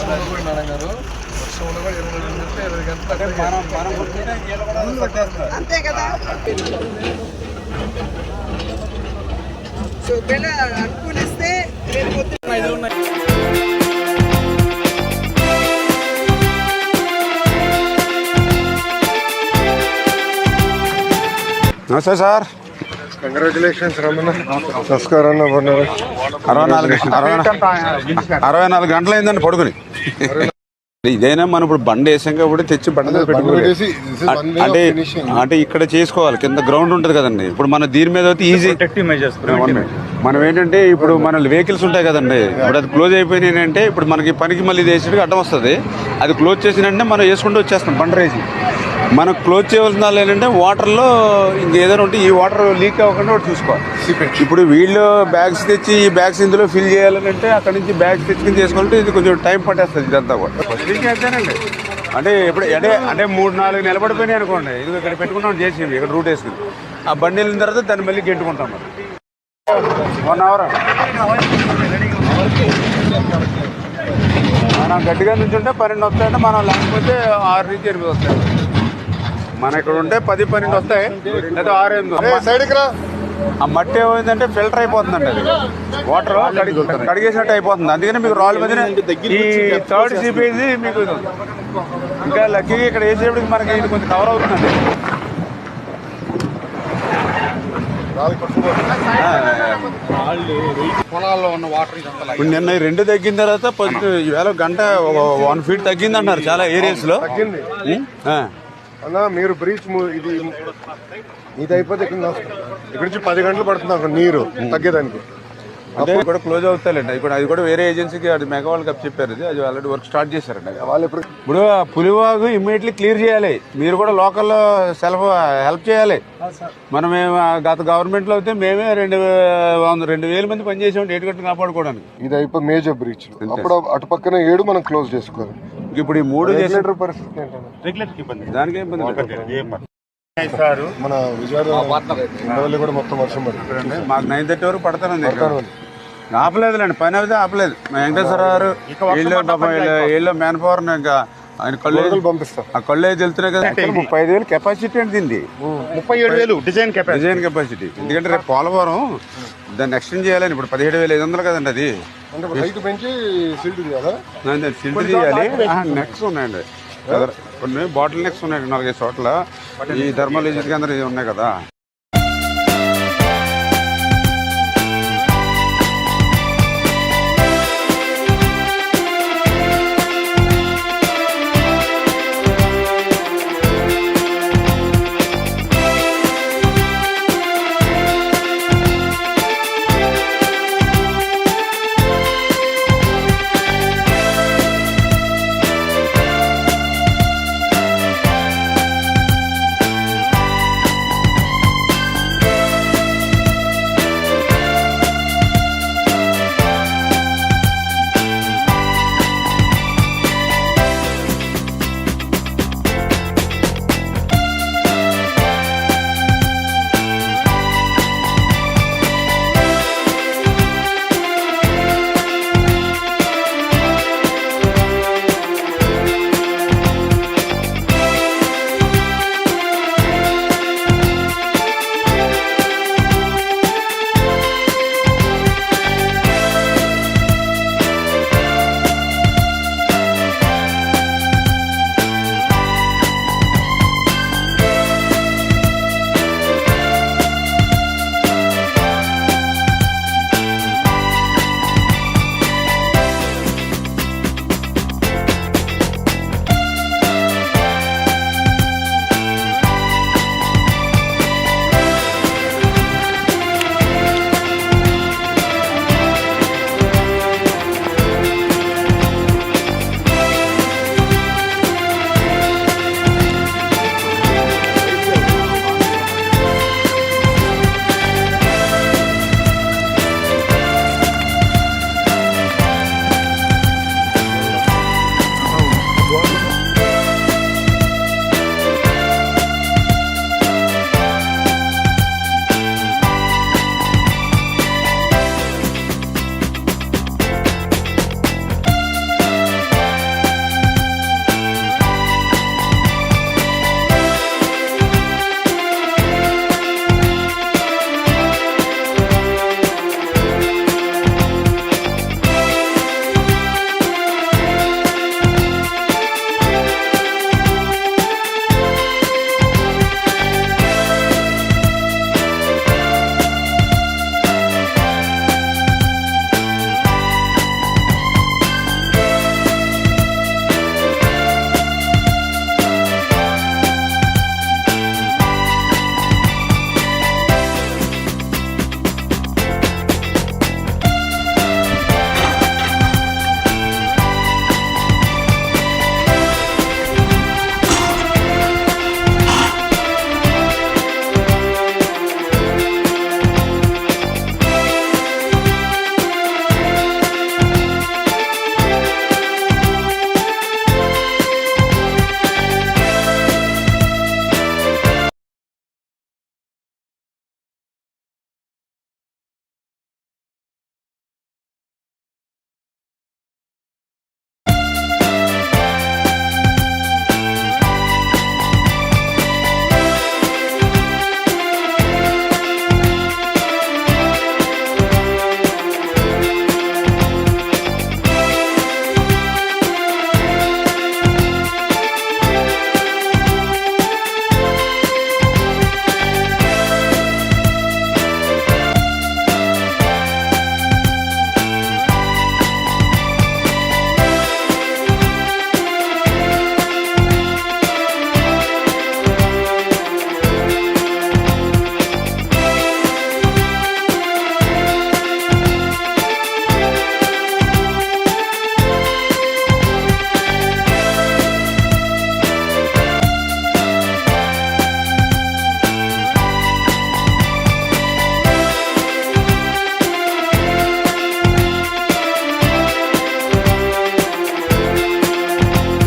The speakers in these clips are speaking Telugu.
మేడం గారు వర్షంలో కూడా 20 గంటలు అంతే కదా. సో అనుకూలిస్తే రేపు పొద్దున్న నమస్తే సార్. కంగ్రాచులేషన్స్ రమణ. నమస్కారం. 64 గంటలు అయిందండి పడుకుని. ఇదైనా మనం ఇప్పుడు బండి వేసాం కాబట్టి తెచ్చి బండి అంటే ఇక్కడ చేసుకోవాలి. కింద గ్రౌండ్ ఉంటుంది కదండి. ఇప్పుడు మన దీని మీద అయితే ఈజీ మనం ఏంటంటే ఇప్పుడు మన వెహికల్స్ ఉంటాయి కదండి. ఇప్పుడు అది క్లోజ్ అయిపోయినాయి అంటే ఇప్పుడు మనకి పనికి మళ్ళీ వేసేటికి అడ్డం వస్తుంది. అది క్లోజ్ చేసినంటే మనం వేసుకుంటూ వచ్చేస్తాం బండి రేసి. మనం క్లోజ్ చేయవలసిన ఏంటంటే వాటర్లో ఇంకేదైనా ఉంటే ఈ వాటర్ లీక్ అవ్వకుండా ఒకటి చూసుకోవాలి. ఇప్పుడు వీళ్ళు బ్యాగ్స్ తెచ్చి ఈ బ్యాగ్స్ ఇందులో ఫిల్ చేయాలంటే అక్కడ నుంచి బ్యాగ్స్ తెచ్చుకుని చేసుకోవాలంటే ఇది కొంచెం టైం పట్టేస్తుంది ఇదంతా కూడా. ఫస్ట్ అంతేనండి. అంటే ఇప్పుడు అంటే 3-4 నిలబడిపోయినాయి అనుకోండి. ఇది ఇక్కడ పెట్టుకుంటాం చేసి ఇక్కడ రూట్ వేసుకుని ఆ బండి వెళ్ళిన తర్వాత దాన్ని మళ్ళీ గెంటుకుంటాం. మరి 1 అవర్ మనం గట్టిగా నుంచి ఉంటే 12 వస్తాయంటే మనం లేకపోతే 6 నుంచి 8 వస్తాయి. మన ఇక్కడ ఉంటే 10-12 వస్తాయి లేదా 6-8. ఆ మట్టి ఏమైందంటే ఫిల్టర్ అయిపోతుందండి. అది వాటర్ కడిగేసినట్టు అయిపోతుంది. అందుకని మీకు రాళ్ళ మధ్యన ఈ 3rd సిపేజీ మీకు ఇంకా లక్కీగా ఇక్కడ వేసేప్పటికి మనకి ఇది కొంచెం కవర్ అవుతుందండి. పొలాల్లో ఉన్న వాటర్ ఇప్పుడు నిన్న 2 తగ్గిన తర్వాత ఈవేళ గంట 1 ఫీట్ తగ్గింది అంటారు చాలా ఏరియాస్ లో. అన్నా మీరు బ్రీచ్ ఇది అయిపోతే ఇక్కడ నుంచి 10 గంటలు పడుతుంది అక్కడ నీరు తగ్గేదానికి. అదే కూడా క్లోజ్ అవుతాయండి. ఇప్పుడు అది కూడా వేరే ఏజెన్సీకి అది మెగా వాళ్ళకి అప్ చెప్పారు. అది ఆల్రెడీ వర్క్ స్టార్ట్ చేశారండి. వాళ్ళు ఇప్పుడు పులివాగు ఇమ్మీడియట్లీ క్లియర్ చేయాలి. మీరు కూడా లోకల్లో హెల్ప్ చేయాలి. మనం గత గవర్నమెంట్ లో అయితే మేమే 2,000 మంది పనిచేసాం ఏటుగట్టు కాపాడుకోవడానికి. ఇది అయిపోయి మేజర్ బ్రీచ్. అప్పుడు అటు పక్కన 7 మనం క్లోజ్ చేసుకోవాలి. ఇప్పుడు ఈ 3 చేసిన పరిస్థితి దానికి ఇబ్బంది. మన విజయవాడ కూడా మొత్తం వర్షం పడుతుంది. మాకు 9:30 వరకు పడతానండి. ఆపలేదులేండి, పని అయితే ఆపలేదు. మా వెంకటేశ్వర గారు వీళ్ళు మ్యాన్ పవర్ ఇంకా ఆయన కళ్ళు పంపిస్తాం. ఆ కళ్ళు అయితే వెళ్తున్నాయి కదా. 35,000 కెపాసిటీ అండి దీన్ని. 37,000 డిజైన్ కెపాసిటీ. ఎందుకంటే రేపు పోలవరం దాన్ని ఎక్స్టెండ్ చేయాలని. ఇప్పుడు 17,500 కదండి అది. పెంచి సిల్ట్ చేయాలి. నెక్స్ ఉన్నాయండి కొన్ని బాటిల్ నెక్స్ ఉన్నాయండి 4-5 చోట్ల. ఈ థర్మల్ ఏజెన్సీ కేంద్రం ఉన్నాయి కదా.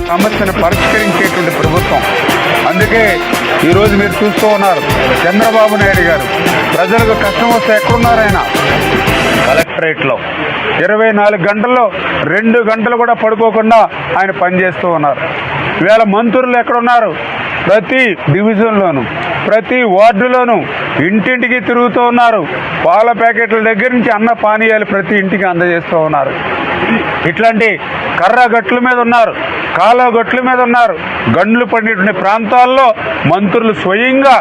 సమస్యను పరిష్కరించేటువంటి ప్రభుత్వం. అందుకే ఈరోజు మీరు చూస్తూ ఉన్నారు, చంద్రబాబు నాయుడు గారు ప్రజలకు కష్టం వస్తే ఎక్కడున్నారు ఆయన? కలెక్టరేట్లో 24 గంటల్లో 2 గంటలు కూడా పడుకోకుండా ఆయన పనిచేస్తూ ఉన్నారు. ఇవాళ మంత్రులు ఎక్కడున్నారు? ప్రతి డివిజన్లోనూ ప్రతి వార్డులోనూ ఇంటింటికి తిరుగుతూ ఉన్నారు. పాల ప్యాకెట్ల దగ్గర నుంచి అన్న పానీయాలు ప్రతి ఇంటికి అందజేస్తూ ఉన్నారు. ఇట్లాంటి కర్ర గట్ల మీద ఉన్నారు, కాలువ గట్ల మీద ఉన్నారు. గండ్లు పడినటువంటి ప్రాంతాల్లో మంత్రులు స్వయంగా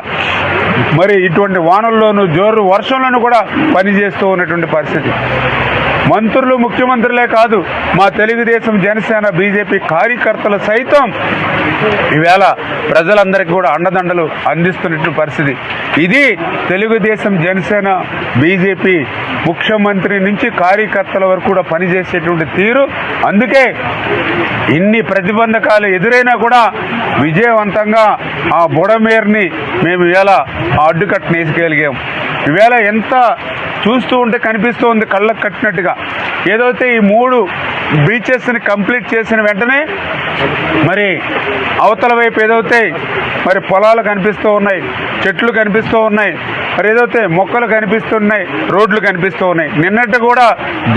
మరి ఇటువంటి వానల్లోనూ జోరు వర్షంలోనూ కూడా పనిచేస్తూ ఉన్నటువంటి పరిస్థితి. మంత్రులు ముఖ్యమంత్రులే కాదు, మా తెలుగుదేశం జనసేన బీజేపీ కార్యకర్తలు సైతం ఈవేళ ప్రజలందరికీ కూడా అండదండలు అందిస్తున్నటువంటి పరిస్థితి. ఇది తెలుగుదేశం జనసేన బీజేపీ ముఖ్యమంత్రి నుంచి కార్యకర్తల వరకు కూడా పనిచేసేటువంటి తీరు. అందుకే ఇన్ని ప్రతిబంధకాలు ఎదురైనా కూడా విజయవంతంగా ఆ బుడమేరుని మేము ఈవేళ ఆ అడ్డుకట్టను వేసుకెళ్ళగాం. ఈవేళ ఎంత చూస్తూ ఉంటే కనిపిస్తూ ఉంది కళ్ళకు కట్టినట్టుగా. ఏదైతే ఈ 3 బ్రీచెస్ని కంప్లీట్ చేసిన వెంటనే మరి అవతల వైపు ఏదైతే మరి పొలాలు కనిపిస్తూ ఉన్నాయి, చెట్లు కనిపిస్తూ ఉన్నాయి, మరి ఏదైతే మొక్కలు కనిపిస్తున్నాయి, రోడ్లు కనిపిస్తూ ఉన్నాయి. నిన్నటి కూడా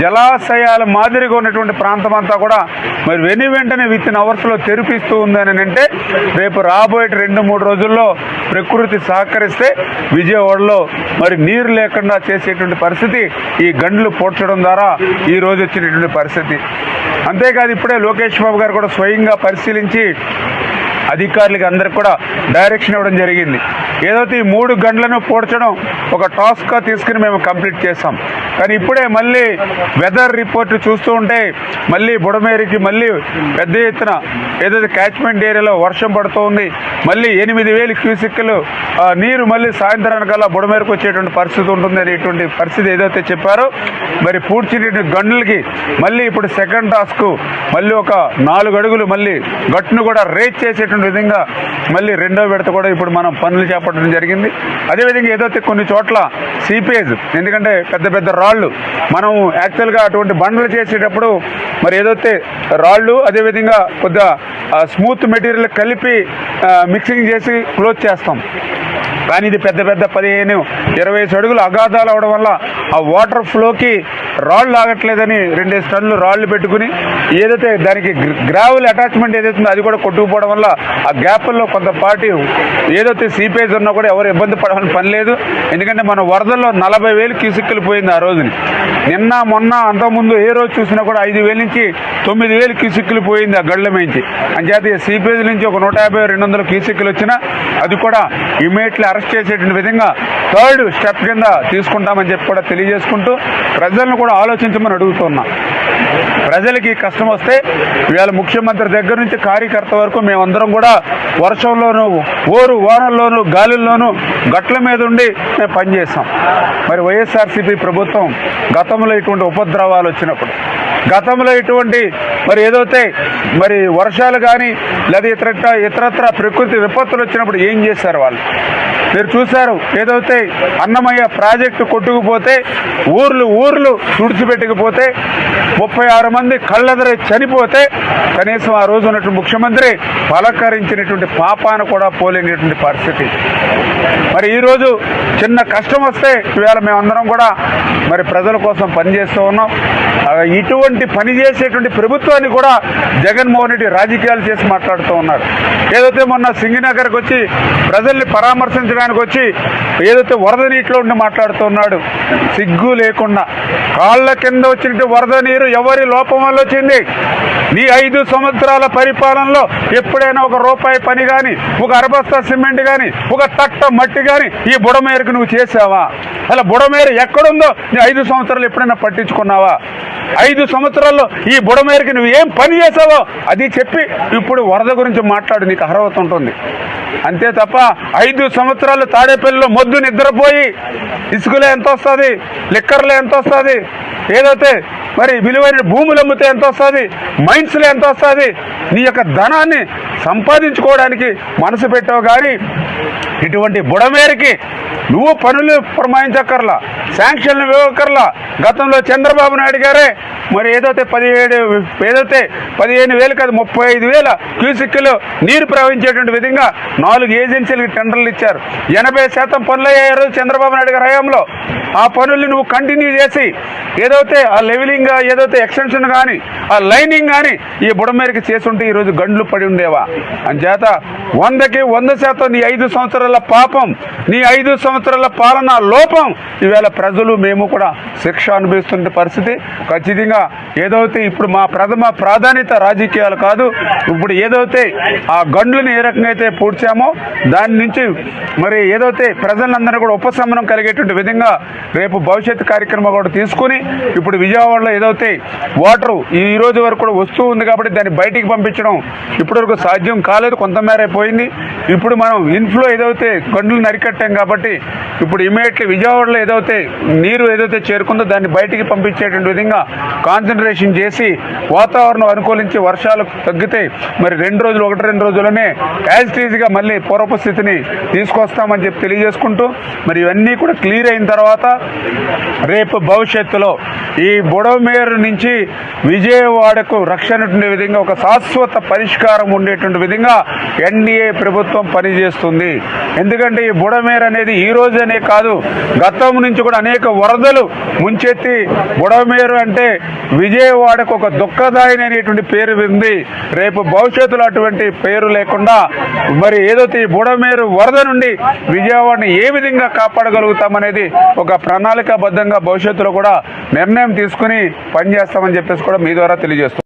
జలాశయాల మాదిరిగా ఉన్నటువంటి ప్రాంతం అంతా కూడా మరి వెంటనే విత్ అవర్స్లో తెరిపిస్తూ ఉందని అంటే రేపు రాబోయే 2-3 రోజుల్లో ప్రకృతి సహకరిస్తే విజయవాడలో మరి నీరు లేకుండా చేసేటువంటి పరిస్థితి ఈ గండ్లు పోడ్చడం ద్వారా ఈ రోజు వచ్చినటువంటి పరిస్థితి. అంతేకాదు ఇప్పుడే లోకేష్ బాబు గారు కూడా స్వయంగా పరిశీలించి అధికారులకి అందరికి కూడా డైరెక్షన్ ఇవ్వడం జరిగింది. ఏదైతే ఈ 3 గంటలను పోడ్చడం ఒక టాస్క్గా తీసుకుని మేము కంప్లీట్ చేస్తాం. కానీ ఇప్పుడే మళ్ళీ వెదర్ రిపోర్ట్ చూస్తూ ఉంటే మళ్ళీ బుడమేరికి మళ్ళీ పెద్ద ఎత్తున ఏదైతే క్యాచ్మెంట్ ఏరియాలో వర్షం పడుతూ ఉంది. మళ్ళీ 8,000 క్యూసెక్కులు నీరు మళ్ళీ సాయంత్రానికల్లా బుడమేరకు వచ్చేటువంటి పరిస్థితి ఉంటుంది అనేటువంటి పరిస్థితి ఏదైతే చెప్పారో మరి పూడ్చినటువంటి గంటలకి మళ్ళీ ఇప్పుడు సెకండ్ టాస్క్ మళ్ళీ ఒక 4 అడుగులు మళ్ళీ గట్టును కూడా రేజ్ చేసేటువంటి విధంగా మళ్ళీ 2వ విడత కూడా ఇప్పుడు మనం పనులు చేపట్టడం జరిగింది. అదేవిధంగా ఏదైతే కొన్ని చోట్ల సీపేజ్, ఎందుకంటే పెద్ద పెద్ద రాళ్ళు మనం యాక్చువల్గా అటువంటి బండలు చేసేటప్పుడు మరి ఏదైతే రాళ్ళు అదేవిధంగా కొద్దిగా స్మూత్ మెటీరియల్ కలిపి మిక్సింగ్ చేసి క్లోజ్ చేస్తాం. కానీ ఇది పెద్ద పెద్ద 15-20 అడుగులు అగాధాలు అవడం వల్ల ఆ వాటర్ ఫ్లోకి రాళ్ళు ఆగట్లేదని 2 టన్నులు రాళ్ళు పెట్టుకుని ఏదైతే దానికి గ్రావెల్ అటాచ్మెంట్ ఏదైతుందో అది కూడా కొట్టుకుపోవడం వల్ల ఆ గ్యాప్ల్లో కొంతపాటి ఏదైతే సీపేజ్ ఉన్నా కూడా ఎవరు ఇబ్బంది పడాలని పని లేదు. ఎందుకంటే మన వరదల్లో 40,000 క్యూసెక్కులు పోయింది ఆ రోజుని. నిన్న మొన్న అంతకుముందు ఏ రోజు చూసినా కూడా 5,000 నుంచి 9,000 క్యూసెక్కులు పోయింది ఆ గళ్ళ మించి. అంచేత సీపేజ్ నుంచి ఒక 150-200 క్యూసెక్కులు వచ్చినా అది కూడా ఇమీడియట్లీ అరెస్ట్ చేసేటువంటి విధంగా 3rd స్టెప్ కింద తీసుకుంటామని చెప్పి కూడా తెలియజేసుకుంటూ ప్రజలను కూడా ఆలోచించమని అడుగుతున్నా. ప్రజలకి కష్టం వస్తే ఇవాళ ముఖ్యమంత్రి దగ్గర నుంచి కార్యకర్త వరకు మేమందరం కూడా వర్షంలోనూ వానల్లోనూ గాలిల్లోనూ గట్ల మీద ఉండి మేము పనిచేస్తాం. మరి వైఎస్ఆర్సీపీ ప్రభుత్వం గతంలో ఇటువంటి ఉపద్రవాలు వచ్చినప్పుడు, గతంలో ఇటువంటి మరి ఏదైతే మరి వర్షాలు కానీ లేదా ఇతరత్ర ప్రకృతి విపత్తులు వచ్చినప్పుడు ఏం చేశారు వాళ్ళు మీరు చూశారు. ఏదైతే అన్నమయ్య ప్రాజెక్టు కొట్టుకుపోతే ఊర్లు తుడిచిపెట్టకపోతే 36 మంది కళ్ళెదరే చనిపోతే కనీసం ఆ రోజు ఉన్నటువంటి ముఖ్యమంత్రి పలకరించినటువంటి పాపాన కూడా పోలేనటువంటి పరిస్థితి. మరి ఈరోజు చిన్న కష్టం వస్తే ఇవాళ మేమందరం కూడా మరి ప్రజల కోసం పనిచేస్తూ ఉన్నాం. ఇటువంటి పని చేసేటువంటి ప్రభుత్వాన్ని కూడా జగన్మోహన్ రెడ్డి రాజకీయాలు చేసి మాట్లాడుతూ ఉన్నారు. ఏదైతే మొన్న సింగనగర్కి వచ్చి ప్రజల్ని పరామర్శించడానికి వచ్చి ఏదైతే వరద నీటిలో ఉండి మాట్లాడుతున్నాడు, సిగ్గు లేకుండా కాళ్ళ కింద వచ్చినట్టు వరద నీరు ఎవరి లోపం వల్ల వచ్చింది? నీ 5 సంవత్సరాల పరిపాలనలో ఎప్పుడైనా ఒక రూపాయి పని కానీ, ఒక అరబస్తా సిమెంట్ కానీ, ఒక తట్ట మట్టి కానీ ఈ బుడమేరుకు నువ్వు చేసావా? అలా బుడమేరు ఎక్కడుందో నీ 5 సంవత్సరాలు ఎప్పుడైనా పట్టించుకున్నావా? 5 సంవత్సరాల్లో ఈ బుడమేరుకి నువ్వు ఏం పని చేసావో అది చెప్పి ఇప్పుడు వరద గురించి మాట్లాడు, నీకు అర్హత ఉంటుంది. అంతే తప్ప 5 సంవత్సరాలు తాడేపల్లిలో మొద్దు నిద్రపోయి ఇసుకలో ఎంత వస్తుంది, లిక్కర్లో ఎంత వస్తుంది, ఏదైతే మరి విలువైన భూములు అమ్మితే ఎంత వస్తుంది, మైన్స్లో ఎంత వస్తుంది, నీ యొక్క ధనాన్ని సంపాదించుకోవడానికి మనసు పెట్టావు. కానీ ఇటువంటి బుడమేరికి నువ్వు పనులు ప్రమాయించక్కర్లా, శాంక్షన్లు ఇవ్వక్కర్లా. గతంలో చంద్రబాబు నాయుడు గారే మరి ఏదైతే 15,000 కాదు 35,000 క్యూసిక్లు నీరు ప్రవహించేటువంటి విధంగా 4 ఏజెన్సీలకు టెండర్లు ఇచ్చారు. 80% పనులు అయ్యాయి రోజు చంద్రబాబు నాయుడు గారి హయాంలో. ఆ పనుల్ని నువ్వు కంటిన్యూ చేసి ఏదైతే ఆ లెవెలింగ్ ఏదైతే ఎక్స్టెన్షన్ కానీ ఆ లైనింగ్ కానీ ఈ బుడమేరికి చేసుంటే ఈరోజు గండ్లు పడి ఉండేవా? అంచేత 100కి 100% నీ 5 సంవత్సరాల పాపం, నీ 5 సంవత్సరాల పాలన లోపం ఈవేళ ప్రజలు మేము కూడా శిక్ష అనుభవిస్తున్న పరిస్థితి. ఖచ్చితంగా ఏదైతే ఇప్పుడు మా ప్రథమ ప్రాధాన్యత రాజకీయాలు కాదు, ఇప్పుడు ఏదైతే ఆ గండ్లను ఏ రకంగా అయితే పూడ్చామో దాని నుంచి మరి ఏదైతే ప్రజలందరూ కూడా ఉపశమనం కలిగేటువంటి విధంగా రేపు భవిష్యత్తు కార్యక్రమం కూడా తీసుకుని ఇప్పుడు విజయవాడలో ఏదైతే వాటరు ఈ రోజు వరకు కూడా వస్తూ ఉంది కాబట్టి దాన్ని బయటికి పంపించడం ఇప్పటివరకు సాధ్యం కాలేదు, కొంతమేర పోయింది. ఇప్పుడు మనం ఇన్ఫ్లో ఏదైతే గండ్లు నరికట్టాం కాబట్టి ఇప్పుడు ఇమీడియట్లీ విజయవాడలో ఏదైతే నీరు ఏదైతే చేరుకుందో దాన్ని బయటికి పంపించేటువంటి విధంగా కాన్సన్ట్రేషన్ చేసి వాతావరణం అనుకూలించి వర్షాలు తగ్గితే మరి 2 రోజులు 1-2 రోజుల్లోనే యాజ్ టీజీగా మళ్ళీ పూర్వపు స్థితిని తీసుకొస్తామని చెప్పి తెలియజేసుకుంటూ మరి ఇవన్నీ కూడా క్లియర్ అయిన తర్వాత రేపు భవిష్యత్తులో ఈ బుడమేరు నుంచి విజయవాడకు రక్షణ ఉండే విధంగా ఒక శాశ్వత పరిష్కారం ఉండేటువంటి విధంగా ఎన్డీఏ ప్రభుత్వం పనిచేస్తుంది. ఎందుకంటే ఈ బుడమేరు అనేది ఈ రోజనే కాదు, గతం నుంచి కూడా అనేక వరదలు ముంచెత్తి బుడమేరు అంటే విజయవాడకు ఒక దుఃఖదాయనైనటువంటి పేరు ఉంది. రేపు భవిష్యత్తులో అటువంటి పేరు లేకుండా మరి ఏదైతే ఈ బుడమేరు వరద నుండి విజయవాడని ఏ విధంగా కాపాడగలుగుతామనేది ఒక ప్రణాళికాబద్ధంగా భవిష్యత్తులో కూడా నిర్ణయం తీసుకుని పనిచేస్తామని చెప్పేసి కూడా మీ ద్వారా తెలియజేస్తాం.